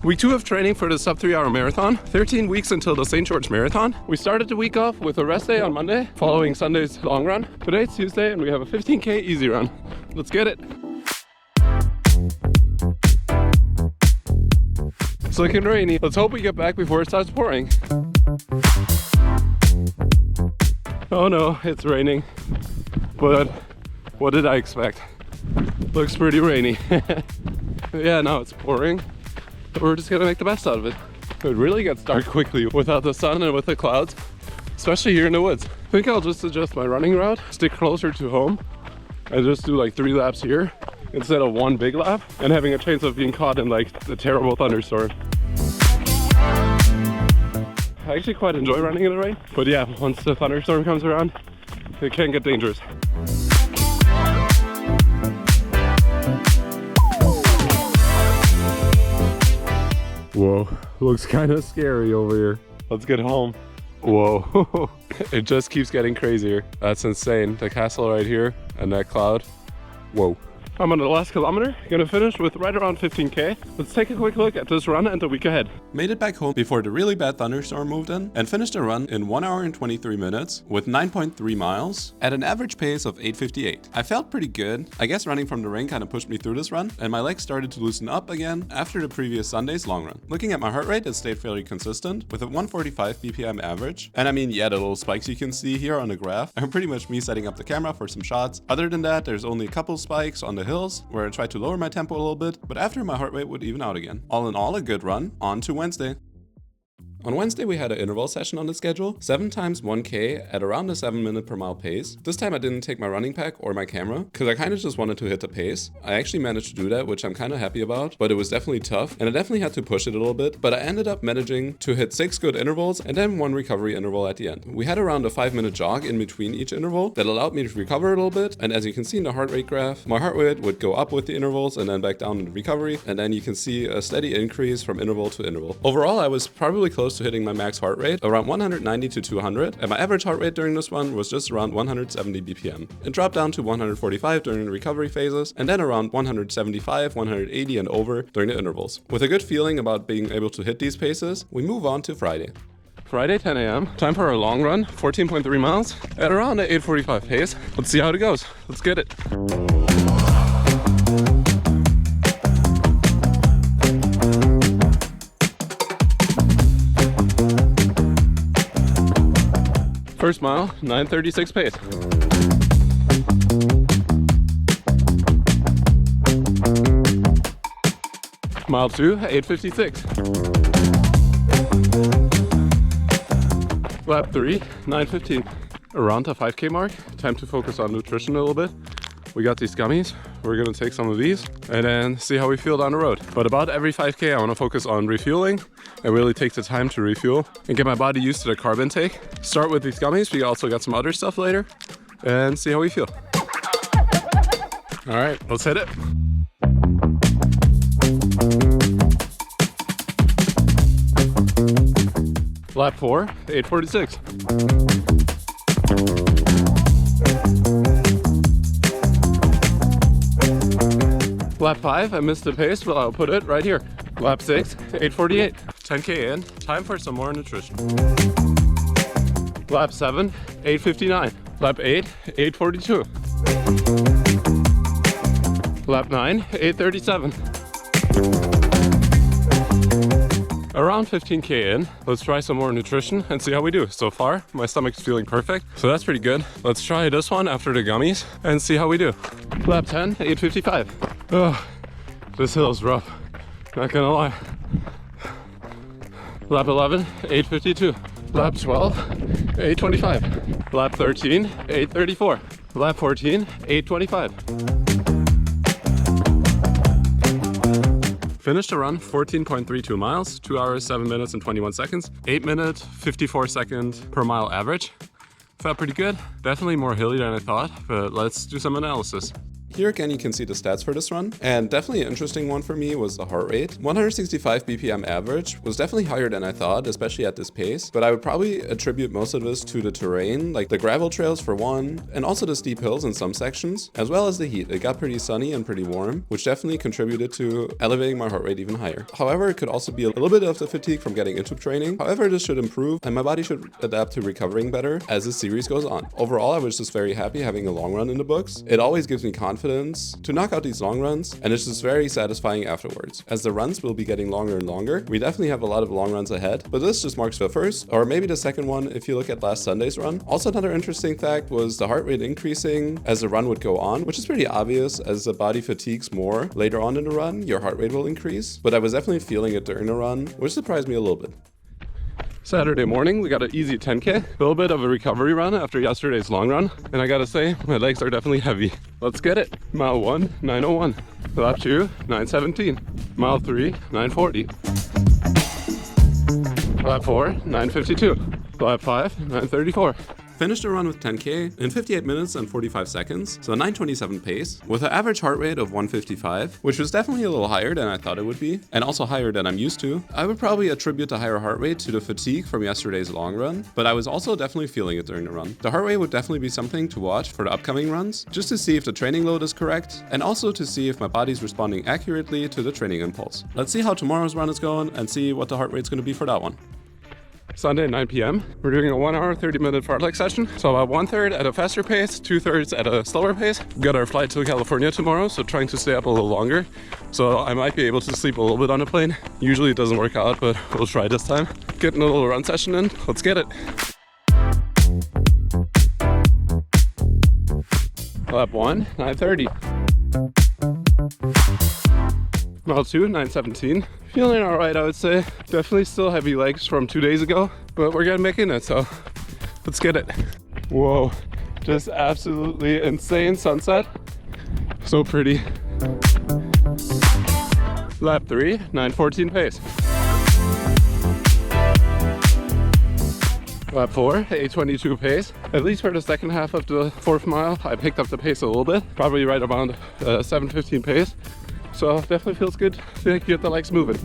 Week 2 of training for the sub 3 hour marathon, 13 weeks until the St. George Marathon. We started the week off with a rest day on Monday, following Sunday's long run. Today's Tuesday and we have a 15K easy run. Let's get it. It's looking rainy. Let's hope we get back before it starts pouring. Oh no, it's raining. But what did I expect? Looks pretty rainy. Yeah, now it's pouring. We're just gonna make the best out of it. It really gets dark quickly without the sun and with the clouds, especially here in the woods. I think I'll just adjust my running route, stick closer to home, and just do like 3 laps here instead of 1 big lap and having a chance of being caught in like the terrible thunderstorm. I actually quite enjoy running in the rain, but yeah, once the thunderstorm comes around, it can get dangerous. Whoa, looks kind of scary over here. Let's get home. Whoa, it just keeps getting crazier. That's insane. The castle right here and that cloud. Whoa. I'm on the last kilometer, gonna finish with right around 15K. Let's take a quick look at this run and the week ahead. Made it back home before the really bad thunderstorm moved in and finished the run in 1 hour and 23 minutes with 9.3 miles at an average pace of 8:58. I felt pretty good. I guess running from the rain kind of pushed me through this run and my legs started to loosen up again after the previous Sunday's long run. Looking at my heart rate, it stayed fairly consistent with a 145 BPM average. And I mean, yeah, the little spikes you can see here on the graph are pretty much me setting up the camera for some shots. Other than that, there's only a couple spikes on the hills where I tried to lower my tempo a little bit, but after my heart rate would even out again. All in all, a good run. On to Wednesday. On Wednesday, we had an interval session on the schedule, 7 times 1K at around a 7-minute per mile pace. This time I didn't take my running pack or my camera because I kind of just wanted to hit the pace. I actually managed to do that, which I'm kind of happy about, but it was definitely tough and I definitely had to push it a little bit, but I ended up managing to hit 6 good intervals and then 1 recovery interval at the end. We had around a 5-minute jog in between each interval that allowed me to recover a little bit, and as you can see in the heart rate graph, my heart rate would go up with the intervals and then back down in the recovery, and then you can see a steady increase from interval to interval. Overall, I was probably close to hitting my max heart rate, around 190 to 200, and my average heart rate during this one was just around 170 BPM. It dropped down to 145 during the recovery phases, and then around 175, 180 and over during the intervals. With a good feeling about being able to hit these paces, we move on to Friday. Friday, 10 a.m. Time for our long run, 14.3 miles at around an 8:45 pace. Let's see how it goes. Let's get it. First mile, 9:36 pace. Mile 2, 8:56. Lap 3, 9:15. Around the 5K mark, time to focus on nutrition a little bit. We got these gummies. We're gonna take some of these and then see how we feel down the road. But about every 5K, I wanna focus on refueling and really take the time to refuel and get my body used to the carb intake. Start with these gummies. We also got some other stuff later and see how we feel. All right, let's hit it. Lap 4, 8:46. Lap 5, I missed the pace, but I'll put it right here. Lap 6, 8:48. 10K in, time for some more nutrition. Lap 7, 8:59. Lap 8, 8:42. Lap 9, 8:37. Around 15K in, let's try some more nutrition and see how we do. So far, my stomach's feeling perfect, so that's pretty good. Let's try this one after the gummies and see how we do. Lap 10, 8:55. Oh, this hill's rough, not gonna lie. Lap 11, 8:52. Lap 12, 8:25. Lap 13, 8:34. Lap 14, 8:25. Finished the run 14.32 miles, 2 hours, 7 minutes and 21 seconds, 8 minute, 54 second per mile average. Felt pretty good. Definitely more hilly than I thought, but let's do some analysis. Here again you can see the stats for this run, and definitely an interesting one for me was the heart rate. 165 BPM average was definitely higher than I thought, especially at this pace, but I would probably attribute most of this to the terrain, like the gravel trails for one, and also the steep hills in some sections, as well as the heat. It got pretty sunny and pretty warm, which definitely contributed to elevating my heart rate even higher. However, it could also be a little bit of the fatigue from getting into training. However, this should improve and my body should adapt to recovering better as the series goes on. Overall, I was just very happy having a long run in the books. It always gives me confidence to knock out these long runs, and it's just very satisfying afterwards. As the runs will be getting longer and longer, we definitely have a lot of long runs ahead, but this just marks the first, or maybe the second one if you look at last Sunday's run. Also, another interesting fact was the heart rate increasing as the run would go on, which is pretty obvious. As the body fatigues more later on in the run, your heart rate will increase, but I was definitely feeling it during the run, which surprised me a little bit. Saturday morning, we got an easy 10K, a little bit of a recovery run after yesterday's long run, and I gotta say, my legs are definitely heavy. Let's get it. Mile 1, 9:01. Lap 2, 9:17. Mile 3, 9:40. Lap 4, 9:52. Lap 5, 9:34. Finished the run with 10K in 58 minutes and 45 seconds, so a 9:27 pace, with an average heart rate of 155, which was definitely a little higher than I thought it would be, and also higher than I'm used to. I would probably attribute the higher heart rate to the fatigue from yesterday's long run, but I was also definitely feeling it during the run. The heart rate would definitely be something to watch for the upcoming runs, just to see if the training load is correct, and also to see if my body's responding accurately to the training impulse. Let's see how tomorrow's run is going and see what the heart rate's going to be for that one. Sunday, 9 p.m. We're doing a 1 hour, 30-minute fartlek session. So about 1/3 at a faster pace, 2/3 at a slower pace. We've got our flight to California tomorrow, so trying to stay up a little longer. So I might be able to sleep a little bit on a plane. Usually it doesn't work out, but we'll try this time. Getting a little run session in. Let's get it. Lap 1, 9:30. Mile 2, 9:17. Feeling alright, I would say. Definitely still heavy legs from 2 days ago, but we're making it, so let's get it. Whoa, just absolutely insane sunset. So pretty. Lap 3, 9:14 pace. Lap 4, 8:22 pace. At least for the second half of the 4th mile, I picked up the pace a little bit, probably right around 7:15 pace. So definitely feels good to get the legs moving.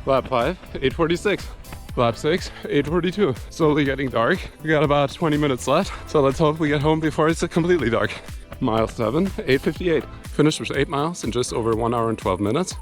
Lap 5, 8:46. Lap 6, 8:42. Slowly getting dark. We got about 20 minutes left, so let's hope we get home before it's completely dark. Mile 7, 8:58. Finished with 8 miles in just over 1 hour and 12 minutes.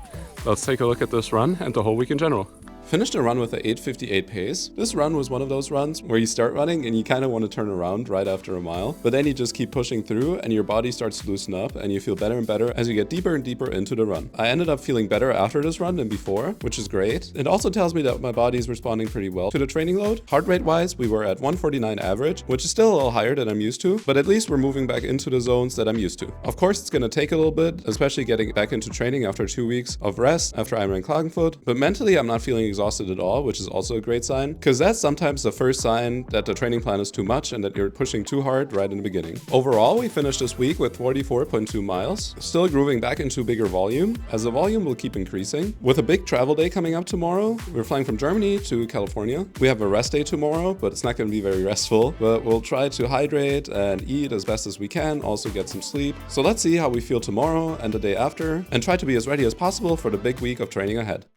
Let's take a look at this run and the whole week in general. Finished a run with an 8:58 pace. This run was one of those runs where you start running and you kind of want to turn around right after a mile, but then you just keep pushing through and your body starts to loosen up and you feel better and better as you get deeper and deeper into the run. I ended up feeling better after this run than before, which is great. It also tells me that my body is responding pretty well to the training load. Heart rate wise, we were at 149 average, which is still a little higher than I'm used to, but at least we're moving back into the zones that I'm used to. Of course, it's going to take a little bit, especially getting back into training after 2 weeks of rest after Ironman Klagenfurt, but mentally I'm not feeling exhausted at all, which is also a great sign, because that's sometimes the first sign that the training plan is too much and that you're pushing too hard right in the beginning. Overall, we finished this week with 44.2 miles, still grooving back into bigger volume, as the volume will keep increasing. With a big travel day coming up tomorrow, we're flying from Germany to California. We have a rest day tomorrow, but it's not going to be very restful, but we'll try to hydrate and eat as best as we can, also get some sleep. So let's see how we feel tomorrow and the day after, and try to be as ready as possible for the big week of training ahead.